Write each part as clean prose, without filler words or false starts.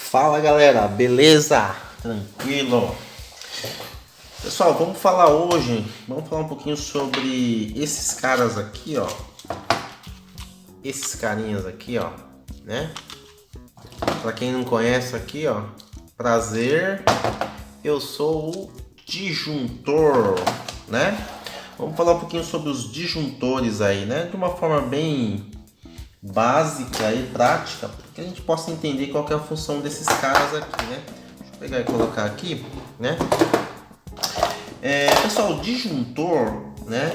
Fala galera, beleza? Tranquilo? Pessoal, vamos falar um pouquinho sobre esses caras aqui, ó. Esses carinhas aqui, ó, né? Pra quem não conhece aqui, ó, prazer, eu sou o disjuntor, né? Vamos falar um pouquinho sobre os disjuntores aí, né? De uma forma bem básica e prática, para que a gente possa entender qual que é a função desses caras aqui, né? Deixa eu pegar e colocar aqui, né? Pessoal, o disjuntor, né?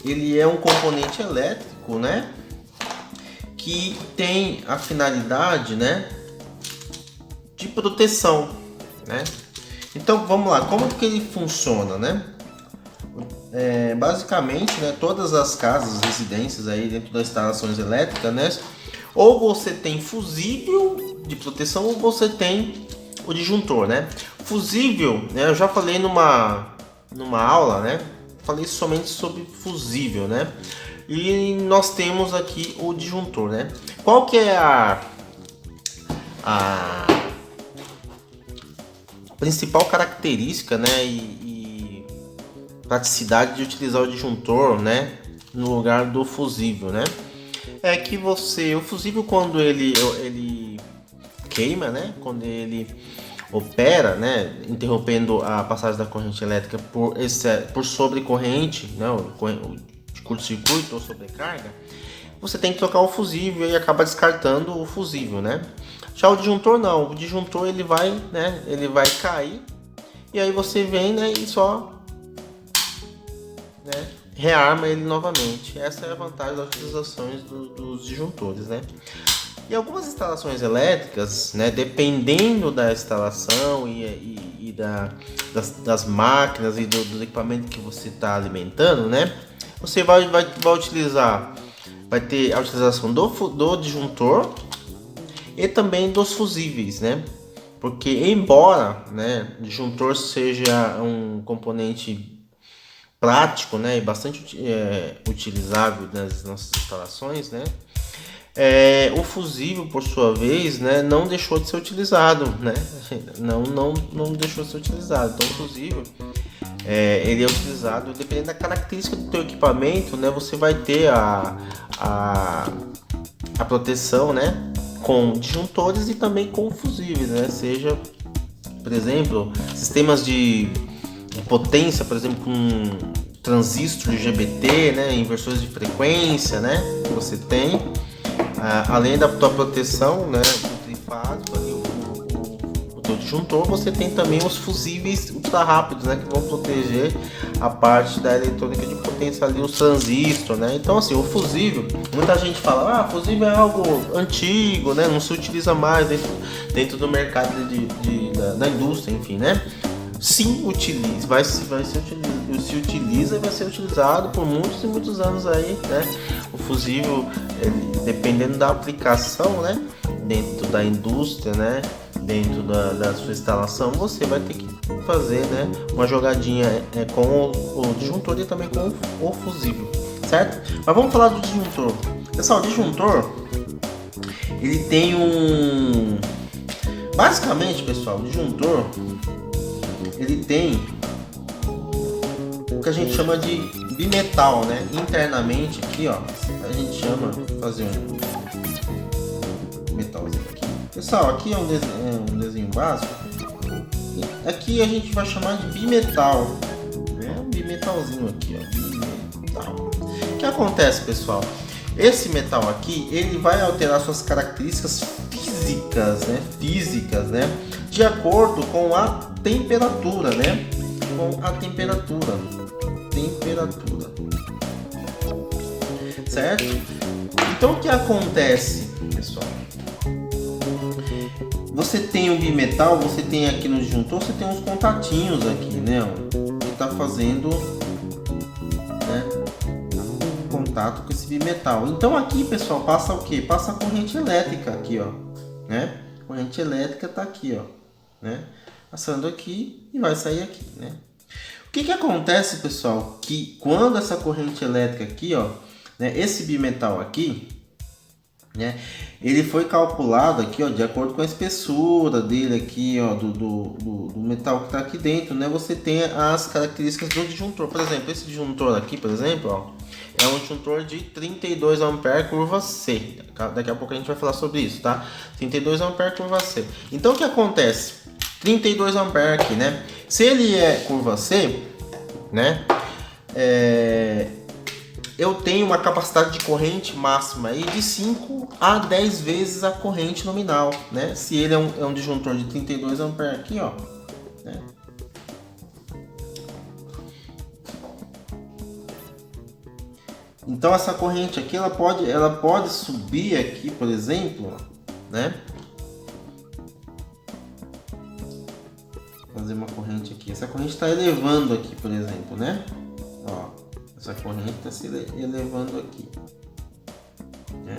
Ele é um componente elétrico, né? Que tem a finalidade, né? De proteção, né? Então, vamos lá. Como que ele funciona, né? Basicamente, né, todas as casas, residências aí dentro das instalações elétricas, né, ou você tem fusível de proteção ou você tem o disjuntor, né? Fusível, né, eu já falei numa aula, né? Falei somente sobre fusível, né? E nós temos aqui o disjuntor, né? Qual que é a principal característica, né, e praticidade de utilizar o disjuntor, né, no lugar do fusível, né? É que o fusível, quando ele queima, né, quando ele opera, né, interrompendo a passagem da corrente elétrica por sobrecorrente, né, de curto-circuito ou sobrecarga, você tem que trocar o fusível e acaba descartando o fusível, né? Já o disjuntor não, o disjuntor ele vai cair e aí você vem, né, e só, né, rearma ele novamente. Essa é a vantagem das utilizações dos disjuntores, né? E algumas instalações elétricas, né, dependendo da instalação e das máquinas e do equipamento que você está alimentando, né, você vai ter a utilização do disjuntor e também dos fusíveis, né? Porque embora, né, o disjuntor seja um componente prático, né, e bastante utilizável nas nossas instalações, né, o fusível, por sua vez, né, não deixou de ser utilizado, né, não deixou de ser utilizado. Então, o fusível, ele é utilizado dependendo da característica do teu equipamento, né, você vai ter a proteção, né, com disjuntores e também com fusíveis, né, seja, por exemplo, sistemas de potência, por exemplo, com transistor GBT, né, inversores de frequência, né, que você tem, além da tua proteção, né, do trifásico, ali, o teu disjuntor, você tem também os fusíveis ultra rápidos, né, que vão proteger a parte da eletrônica de potência ali, os transistores, né. Então, assim, o fusível, muita gente fala, fusível é algo antigo, né, não se utiliza mais dentro do mercado da indústria, enfim, né. Sim, se utiliza e vai ser utilizado por muitos e muitos anos aí, né? O fusível, dependendo da aplicação, né, dentro da indústria, né, dentro da sua instalação, você vai ter que fazer, né, uma jogadinha com o disjuntor e também com o fusível, certo? Mas vamos falar do disjuntor. Pessoal, o disjuntor, ele tem basicamente, pessoal, o disjuntor, ele tem o que a gente chama de bimetal, né? Internamente aqui, ó, a gente chama, vou fazer um metalzinho aqui. Pessoal, aqui é um desenho básico. Aqui a gente vai chamar de bimetal, né? Um bimetalzinho aqui, ó, bimetal. O que acontece, pessoal? Esse metal aqui, ele vai alterar suas características físicas, né? De acordo com a temperatura, né? Com a temperatura, certo? Então, o que acontece, pessoal? Você tem o bimetal, você tem aqui no disjuntor, você tem uns contatinhos aqui, né? Que tá fazendo, né, contato com esse bimetal. Então, aqui, pessoal, passa o que? Passa a corrente elétrica aqui, ó, né? A corrente elétrica tá aqui, ó, né? Passando aqui e vai sair aqui, né? O que acontece, pessoal, que quando essa corrente elétrica aqui, ó, né, esse bimetal aqui, né? Ele foi calculado aqui, ó, de acordo com a espessura dele aqui, ó, do metal que está aqui dentro, né? Você tem as características do disjuntor. Por exemplo, esse disjuntor aqui, por exemplo, ó, é um disjuntor de 32 A curva C. Daqui a pouco a gente vai falar sobre isso, tá? 32 A curva C. Então o que acontece? 32 A aqui, né? Se ele é curva C, né? Eu tenho uma capacidade de corrente máxima aí de 5 a 10 vezes a corrente nominal, né? Se ele é um disjuntor de 32 A aqui, ó, né? Então essa corrente aqui ela pode subir aqui, por exemplo, né? Fazer uma corrente aqui. Essa corrente está elevando aqui, por exemplo, né? Ó, essa corrente está se elevando aqui, né?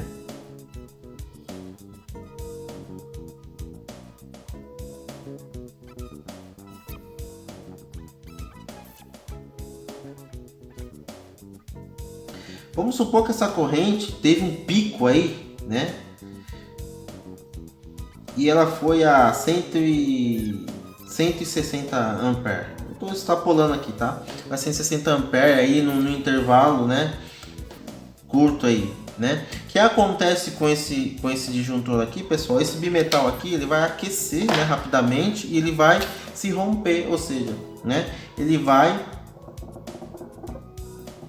Vamos supor que essa corrente teve um pico aí, né? E ela foi a 160 A. Estou extrapolando aqui, tá? Mas 160 A aí no intervalo, né? Curto aí, né? O que acontece com esse disjuntor aqui, pessoal? Esse bimetal aqui, ele vai aquecer, né, rapidamente e ele vai se romper, ou seja, né? Ele vai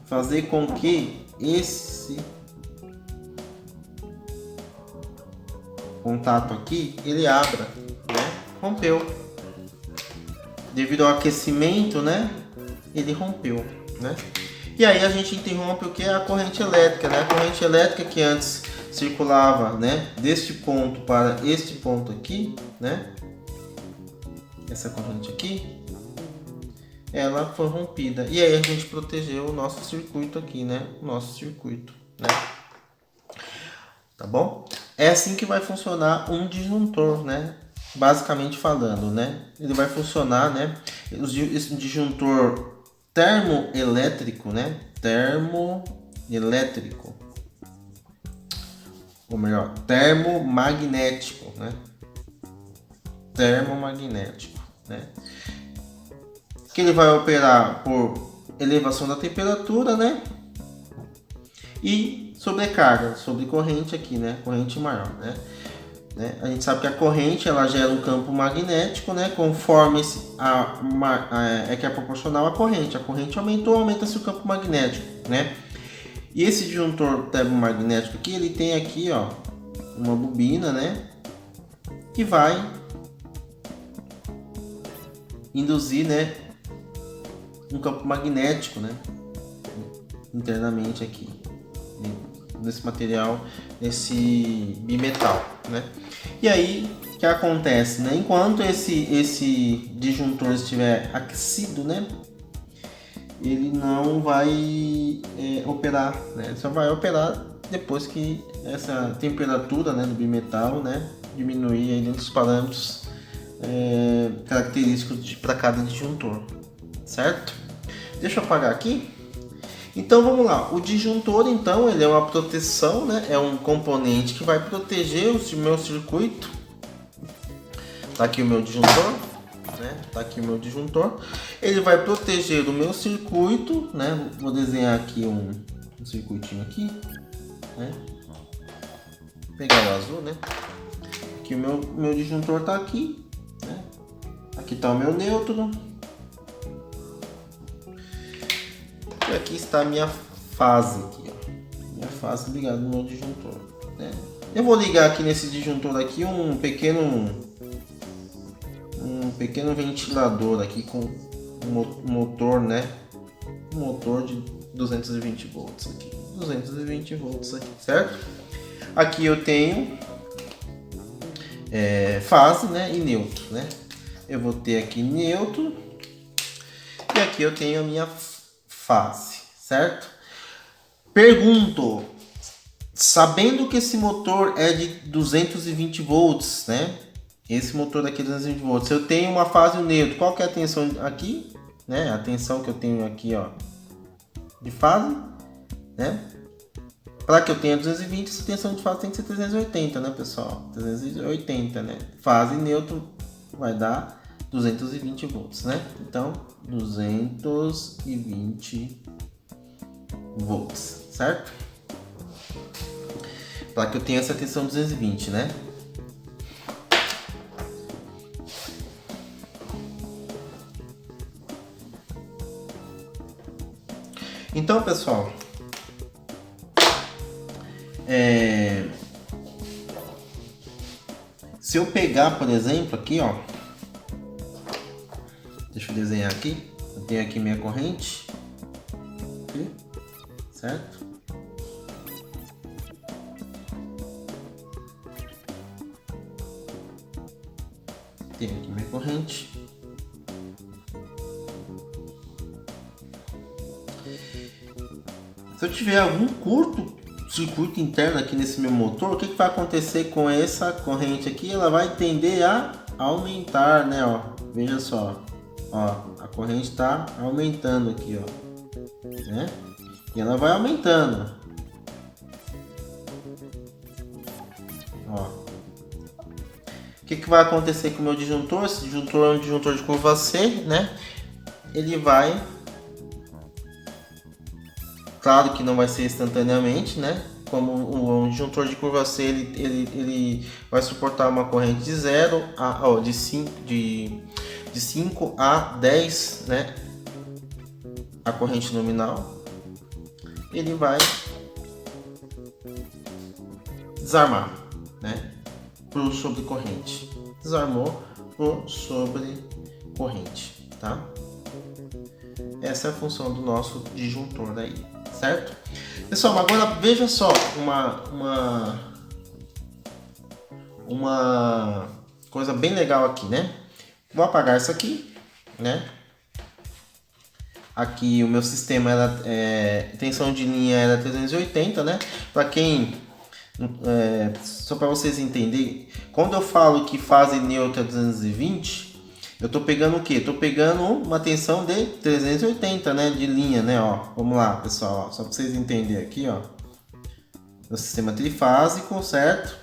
fazer com que esse contato aqui ele abra, né? Rompeu devido ao aquecimento, né? Ele rompeu, né? E aí a gente interrompe o que é a corrente elétrica, né? A corrente elétrica que antes circulava, né, deste ponto para este ponto aqui, né? Essa corrente aqui, ela foi rompida. E aí a gente protegeu o nosso circuito aqui, né? O nosso circuito, né? Tá bom? É assim que vai funcionar um disjuntor, né? Basicamente falando, né? Ele vai funcionar, né? Esse disjuntor termoelétrico, né? Termoelétrico. Ou melhor, termomagnético, né? Termomagnético, né? Que ele vai operar por elevação da temperatura, né? E sobrecarga, sobrecorrente aqui, né? Corrente maior, né? A gente sabe que a corrente ela gera um campo magnético, né? Conforme que é proporcional à corrente. A corrente aumentou, aumenta-se o campo magnético, né? E esse disjuntor termomagnético aqui, ele tem aqui, ó, uma bobina, né? Que vai induzir, né, um campo magnético, né, internamente aqui nesse material, nesse bimetal, né? E aí o que acontece, né? Enquanto esse disjuntor estiver aquecido, né, ele não vai operar, né? Ele só vai operar depois que essa temperatura, né, do bimetal, né, diminuir aí dentro dos parâmetros característicos para cada disjuntor, certo? Deixa eu apagar aqui. Então vamos lá, o disjuntor então ele é uma proteção, né? É um componente que vai proteger o meu circuito. Tá aqui o meu disjuntor, né? Tá aqui o meu disjuntor. Ele vai proteger o meu circuito, né? Vou desenhar aqui um circuitinho aqui, né? Vou pegar o azul, né? Aqui o meu disjuntor tá aqui, né? Aqui tá o meu nêutron. E aqui está a minha fase aqui, ó. Minha fase ligada no meu disjuntor, né? Eu vou ligar aqui nesse disjuntor aqui um pequeno ventilador aqui com um motor, né? Um motor de 220 volts aqui. 220 volts aqui, certo? Aqui eu tenho fase, né? E neutro, né? Eu vou ter aqui neutro e aqui eu tenho a minha fase, certo? Pergunto, sabendo que esse motor é de 220 volts, né? Esse motor aqui é 220 volts, eu tenho uma fase neutro. Qual que é a tensão aqui, né? A tensão que eu tenho aqui, ó, de fase, né? Para que eu tenha 220, essa tensão de fase tem que ser 380, né, pessoal? 380, né? Fase neutro vai dar 220 volts, né? Então, 220 volts, certo? Para que eu tenha essa tensão 220, né? Então, pessoal, se eu pegar, por exemplo, aqui, ó, deixa eu desenhar aqui. Eu tenho aqui minha corrente, aqui, certo? Tenho aqui minha corrente. Se eu tiver algum curto-circuito interno aqui nesse meu motor, o que vai acontecer com essa corrente aqui? Ela vai tender a aumentar, né? Ó, veja só, ó, a corrente está aumentando aqui, ó, né? E ela vai aumentando, ó. O que vai acontecer com o meu disjuntor? Esse disjuntor é um disjuntor de curva C, né? Ele vai, claro que não vai ser instantaneamente, né? Como um disjuntor de curva C, ele vai suportar uma corrente de 0 a de 5 a 10, né? A corrente nominal. Ele vai desarmar, né? Por sobre corrente. Desarmou por sobre corrente, tá? Essa é a função do nosso disjuntor daí, certo? Pessoal, agora veja só uma coisa bem legal aqui, né? Vou apagar isso aqui, né? Aqui o meu sistema era tensão de linha era 380, né? Para quem só para vocês entenderem, quando eu falo que fase neutra 220, eu tô pegando o que? Tô pegando uma tensão de 380, né, de linha, né, ó. Vamos lá, pessoal, ó, só para vocês entenderem aqui, ó. No sistema trifásico, certo?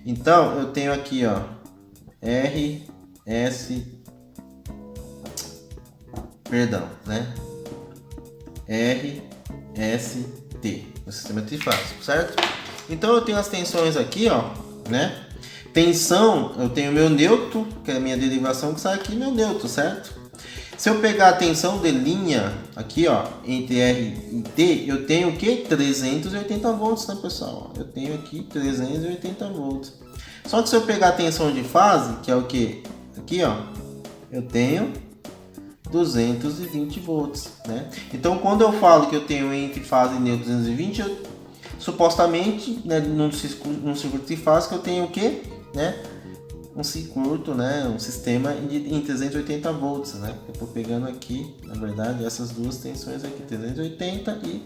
Então, eu tenho aqui, ó, R, S, perdão, né? R, S, T, no sistema trifásico, certo? Então, eu tenho as tensões aqui, ó, né? Tensão, eu tenho meu neutro, que é a minha derivação que sai aqui, meu neutro, certo? Se eu pegar a tensão de linha aqui, ó, entre R e T, eu tenho o que? 380 volts, né, pessoal? Eu tenho aqui 380 volts. Só que se eu pegar a tensão de fase, que é o que? Aqui, ó, eu tenho 220 volts, né? Então, quando eu falo que eu tenho entre fase e neutro 220, supostamente, né, num circuito trifásico, eu tenho o que? Né? Um circuito, né? Um sistema em 380 volts, né? Eu estou pegando aqui, na verdade, essas duas tensões aqui, 380 e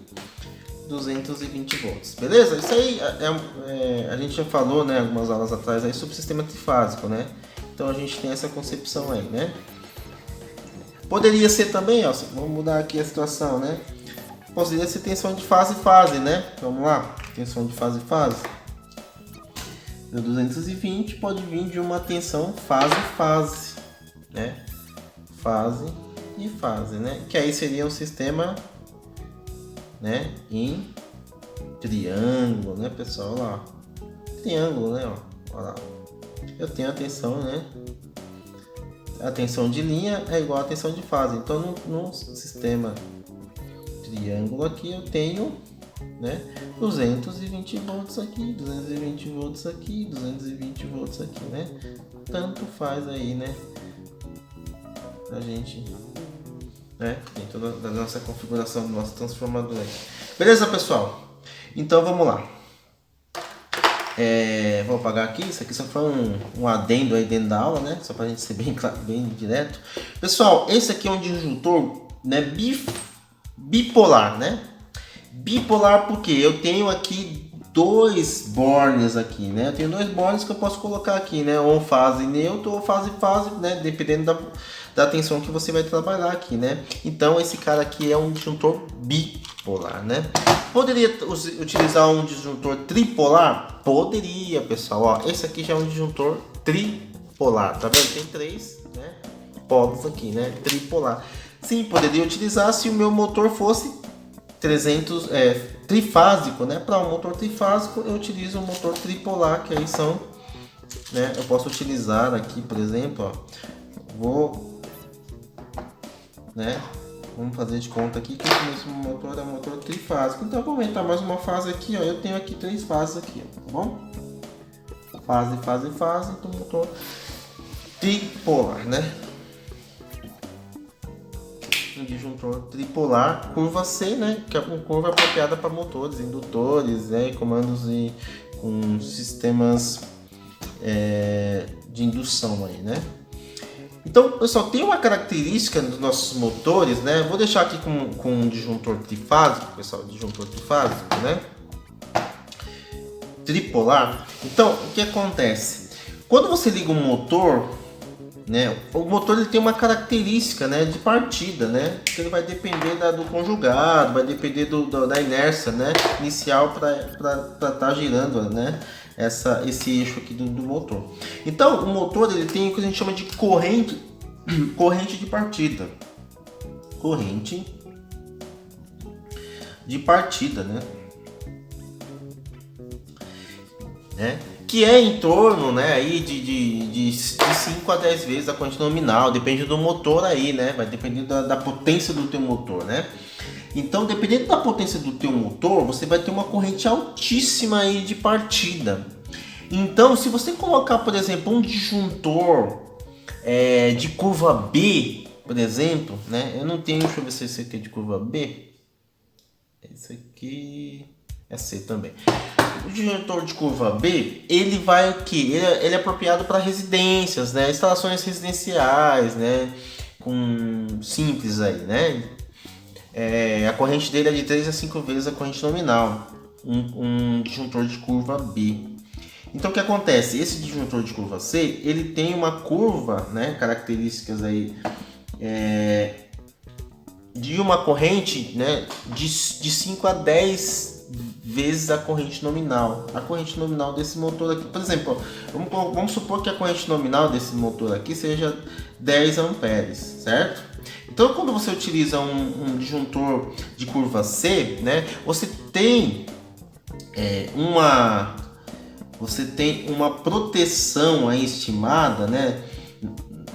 220 volts, beleza? Isso aí a gente já falou, né, algumas aulas atrás aí sobre o sistema trifásico, né? Então a gente tem essa concepção aí, né? Poderia ser também, ó, vamos mudar aqui a situação, né? Poderia ser tensão de fase, né? Vamos lá, tensão de fase. O 220 pode vir de uma tensão fase, né? Fase e fase, né? Que aí seria um sistema, né? Em triângulo, né, pessoal? Olha lá, triângulo, né? Olha lá. Eu tenho a tensão, né? A tensão de linha é igual a tensão de fase. Então, no sistema triângulo aqui, eu tenho, né, 220 volts aqui, 220 volts aqui, 220 volts aqui, né? Tanto faz aí, né? A gente, né, dentro da nossa configuração do nosso transformador aí. Beleza, pessoal? Então, vamos lá. Vou apagar aqui, isso aqui só foi um adendo aí dentro da aula, né? Só pra gente ser bem claro, bem direto. Pessoal, esse aqui é um disjuntor, né, bipolar, né? Bipolar porque eu tenho aqui dois bornes aqui, né? Eu tenho dois bornes que eu posso colocar aqui, né? Ou fase neutro ou fase, né? Dependendo da tensão que você vai trabalhar aqui, né? Então esse cara aqui é um disjuntor bipolar, né? Poderia utilizar um disjuntor tripolar? Poderia, pessoal. Ó, esse aqui já é um disjuntor tripolar, tá vendo? Tem três, né, polos aqui, né? Tripolar. Sim, poderia utilizar se o meu motor fosse 300, trifásico, né? Para um motor trifásico eu utilizo um motor tripolar, que aí são, né? Eu posso utilizar aqui, por exemplo, ó, né? Vamos fazer de conta aqui que esse motor é um motor trifásico. Então eu vou aumentar mais uma fase aqui, ó. Eu tenho aqui três fases aqui, ó, tá bom? Fase, então motor tripolar, né? Um disjuntor tripolar, curva C, né? Que é uma curva apropriada para motores, indutores, né? Comandos e com sistemas de indução aí, né? Então, pessoal, tem uma característica dos nossos motores, né? Vou deixar aqui com um disjuntor trifásico, pessoal, disjuntor trifásico, né? Tripolar. Então, o que acontece? Quando você liga um motor, né? O motor ele tem uma característica, né, de partida, né? Que ele vai depender do conjugado, vai depender da inércia, né, inicial para estar girando, né? Esse eixo aqui do motor. Então o motor ele tem o que a gente chama de corrente de partida. Corrente de partida, né? Que é em torno, né, aí de 5 a 10 vezes a corrente nominal, depende do motor aí, né? Vai depender da potência do teu motor, né? Então, dependendo da potência do teu motor, você vai ter uma corrente altíssima aí de partida. Então, se você colocar, por exemplo, um disjuntor de curva B, por exemplo, né? Eu não tenho, deixa eu ver se esse aqui é de curva B. Esse aqui é C também. O disjuntor de curva B, ele vai aqui, ele é apropriado para residências, né? Instalações residenciais, né? Com simples aí, né? A corrente dele é de 3 a 5 vezes a corrente nominal, um disjuntor de curva B. Então o que acontece? Esse disjuntor de curva C, ele tem uma curva, né, características aí de uma corrente, né, de 5 a 10 vezes a corrente nominal. A corrente nominal desse motor aqui, por exemplo, vamos supor que a corrente nominal desse motor aqui seja 10 amperes, certo? Então, quando você utiliza um disjuntor de curva C, né, você tem uma proteção aí estimada, né,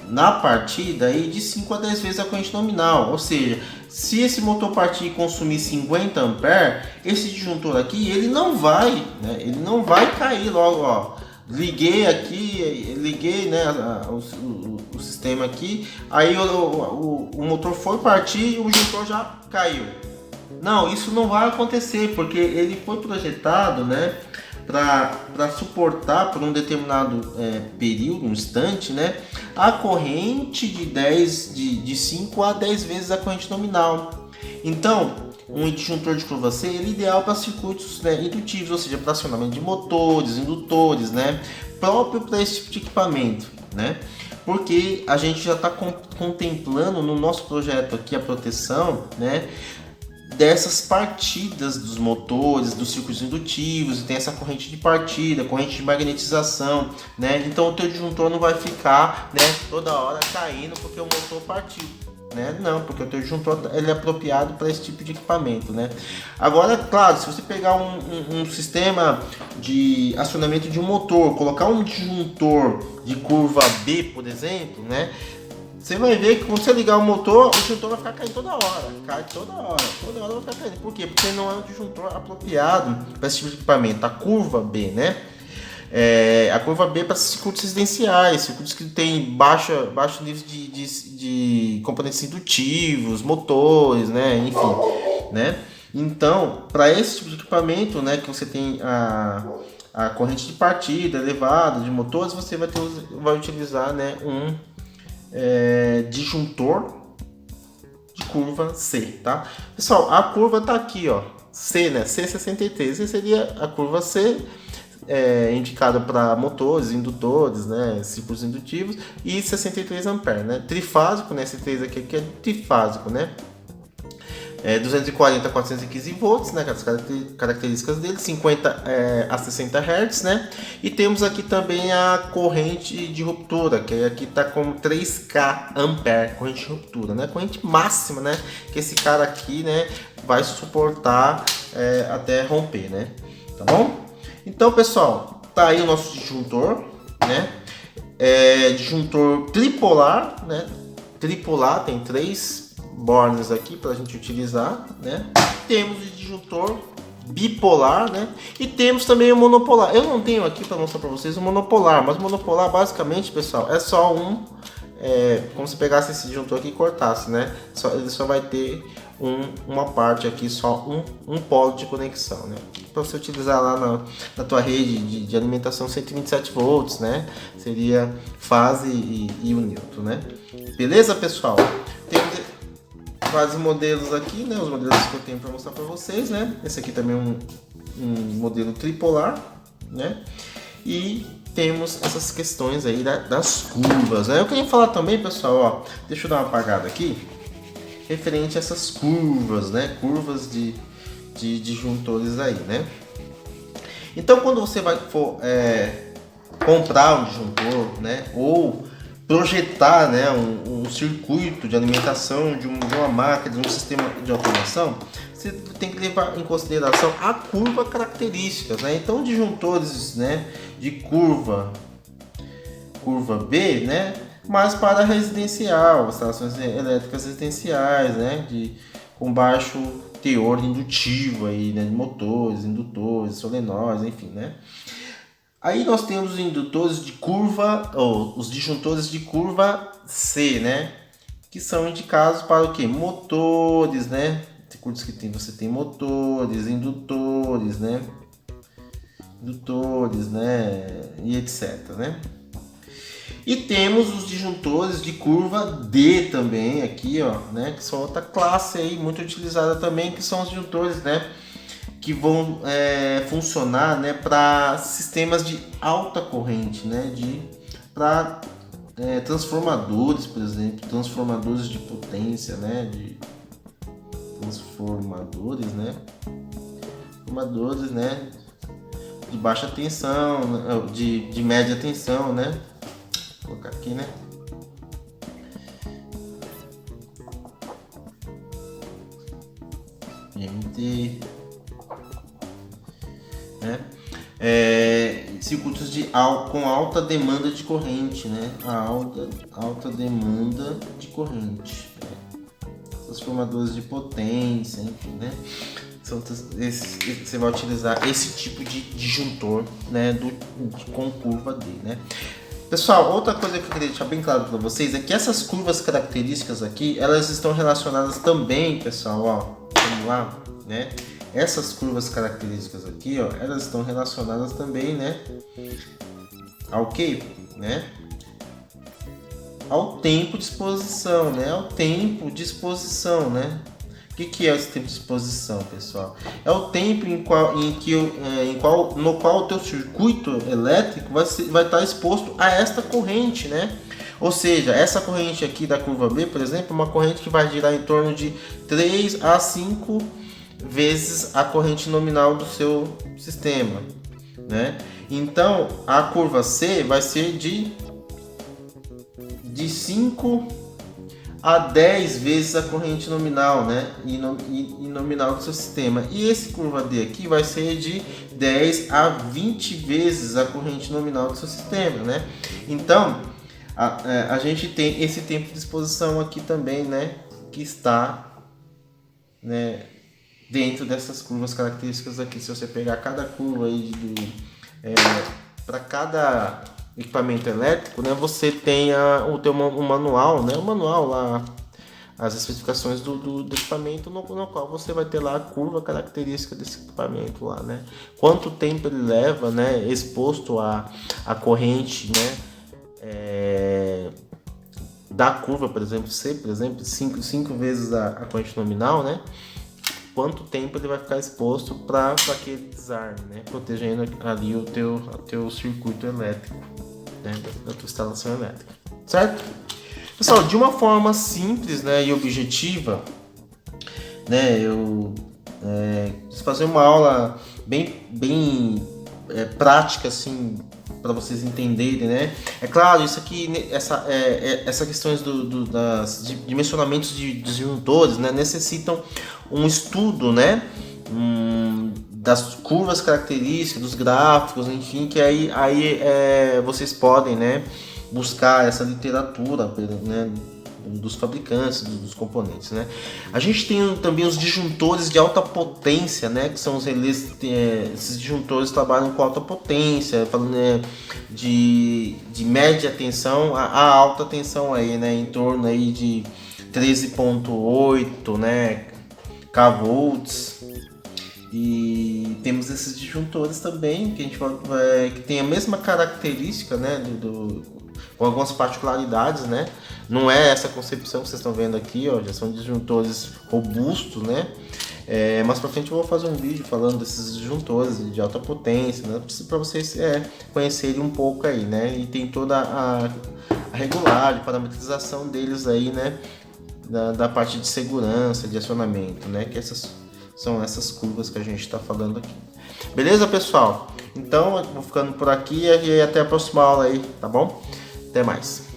na partida aí de 5 a 10 vezes a corrente nominal. Ou seja, se esse motor partir e consumir 50 amperes, esse disjuntor aqui ele não vai cair logo, ó. Liguei aqui, né, o sistema aqui, aí o motor foi partir e o disjuntor já caiu. Não, isso não vai acontecer, porque ele foi projetado, né, para suportar por um determinado período, um instante, né, a corrente de 5 a 10 vezes a corrente nominal. Então, um disjuntor de curva C ele é ideal para circuitos, né, indutivos, ou seja, para acionamento de motores, indutores, né, próprio para esse tipo de equipamento, né, porque a gente já está contemplando no nosso projeto aqui a proteção, né, dessas partidas dos motores, dos circuitos indutivos, e tem essa corrente de partida, corrente de magnetização, né? Então o teu disjuntor não vai ficar, né, toda hora caindo porque o motor partiu, né? Não, porque o teu disjuntor ele é apropriado para esse tipo de equipamento, né? Agora, claro, se você pegar um sistema de acionamento de um motor, colocar um disjuntor de curva B, por exemplo, né? Você vai ver que quando você ligar o motor, o disjuntor vai ficar caindo toda hora. Cai toda hora vai ficar caindo. Por quê? Porque não é um disjuntor apropriado para esse tipo de equipamento. A curva B, né? A curva B é para circuitos residenciais, circuitos que tem baixo nível de componentes indutivos, motores, né? Enfim, né? Então, para esse tipo de equipamento, né, que você tem a corrente de partida elevada de motores, você vai utilizar, né, disjuntor de curva C, tá? Pessoal, a curva tá aqui, ó. C, né? C63. Essa seria a curva C, indicada para motores, indutores, né? Ciclos indutivos, e 63 amperes, né? Trifásico, né? Esse 3 aqui é trifásico, né? 240 a 415 volts, né, as características dele, 50 a 60 Hz, né, e temos aqui também a corrente de ruptura, que aqui está com 3K ampere, corrente de ruptura, né, corrente máxima, né, que esse cara aqui, né, vai suportar até romper, né, tá bom? Então, pessoal, tá aí o nosso disjuntor, né, disjuntor tripolar, né, tripolar, tem 3 bornes aqui para a gente utilizar, né? Temos o disjuntor bipolar, né? E temos também o monopolar. Eu não tenho aqui para mostrar para vocês o monopolar, mas o monopolar basicamente, pessoal, é só como se pegasse esse disjuntor aqui e cortasse, né? Ele só vai ter uma parte aqui, só um polo de conexão, né? Para você utilizar lá na tua rede de alimentação 127 volts, né? Seria fase e o neutro, né? Beleza, pessoal? Temos vários modelos aqui, né? Os modelos que eu tenho para mostrar para vocês, né? Esse aqui também é um modelo tripolar, né? E temos essas questões aí das curvas, né? Eu queria falar também, pessoal, ó, deixa eu dar uma apagada aqui, referente a essas curvas, né? Curvas de disjuntores aí, né? Então, quando você for comprar um disjuntor, né? Ou projetar, né, um circuito de alimentação de uma máquina, de um sistema de automação, você tem que levar em consideração a curva características, né? Então, disjuntores, né, de curva B, né, mas para residencial, instalações elétricas residenciais, né, com baixo teor indutivo aí, né, de motores, indutores, solenoides, enfim, né? Aí nós temos os indutores de curva, ou os disjuntores de curva C, né? Que são indicados para o que? Motores, né? Circuitos que você tem motores, indutores, né? E etc, né? E temos os disjuntores de curva D também aqui, ó, né? Que são outra classe aí muito utilizada também, que são os disjuntores, né? Que vão funcionar, né, para sistemas de alta corrente, né, para transformadores, por exemplo, transformadores de potência, né, transformadores, né, de baixa tensão, de média tensão, né, vou colocar aqui, né. MT, né? Circuitos com alta demanda de corrente, né? Alta demanda de corrente, né? Transformadores de potência, enfim, né? Você vai utilizar esse tipo de disjuntor, né? Com curva D, né? Pessoal, outra coisa que eu queria deixar bem claro para vocês é que essas curvas características aqui, elas estão relacionadas também, pessoal, ó, vamos lá, né? Essas curvas características aqui, ó, elas estão relacionadas também, né, ao que, né, ao tempo de exposição, né, ao tempo de exposição, né. O que é esse tempo de exposição, pessoal? É o tempo no qual o teu circuito elétrico vai estar exposto a esta corrente, né? Ou seja, essa corrente aqui da curva B, por exemplo, é uma corrente que vai girar em torno de 3 a 5 vezes a corrente nominal do seu sistema, né? Então, a curva C vai ser de 5 a 10 vezes a corrente nominal, né? E nominal do seu sistema. E esse curva D aqui vai ser de 10 a 20 vezes a corrente nominal do seu sistema, né? Então, a gente tem esse tempo de exposição aqui também, né? Que está, né, dentro dessas curvas características aqui. Se você pegar cada curva aí para cada equipamento elétrico, né, você tem um manual, né, o manual lá, as especificações do equipamento, no qual você vai ter lá a curva característica desse equipamento lá, né, quanto tempo ele leva, né, exposto a corrente, né, da curva, por exemplo, C, por exemplo, 5 vezes a corrente nominal, né, quanto tempo ele vai ficar exposto para aquele desarme, né? Protegendo ali o teu circuito elétrico, né? Da tua instalação elétrica, certo? Pessoal, de uma forma simples, né, e objetiva, né, eu quis fazer uma aula bem prática, assim, para vocês entenderem, né? É claro, isso aqui, essa questões de dimensionamentos de disjuntores, né, necessitam um estudo, né, das curvas características, dos gráficos, enfim, que aí vocês podem, né, buscar essa literatura, né, dos fabricantes, dos componentes, né? A gente tem também os disjuntores de alta potência, né? Que são os relés, esses disjuntores trabalham com alta potência, falando, né, de média tensão a alta tensão aí, né? Em torno aí de 13,8, né? kV. E temos esses disjuntores também que a gente que tem a mesma característica, né? Com algumas particularidades, né? Não é essa concepção que vocês estão vendo aqui, ó, já são disjuntores robustos, né? Mais pra frente eu vou fazer um vídeo falando desses disjuntores de alta potência, né? Para vocês conhecerem um pouco aí, né? E tem toda a regulagem, parametrização deles aí, né? Da parte de segurança, de acionamento, né? Que são essas curvas que a gente está falando aqui. Beleza, pessoal? Então eu vou ficando por aqui e até a próxima aula aí, tá bom? Até mais.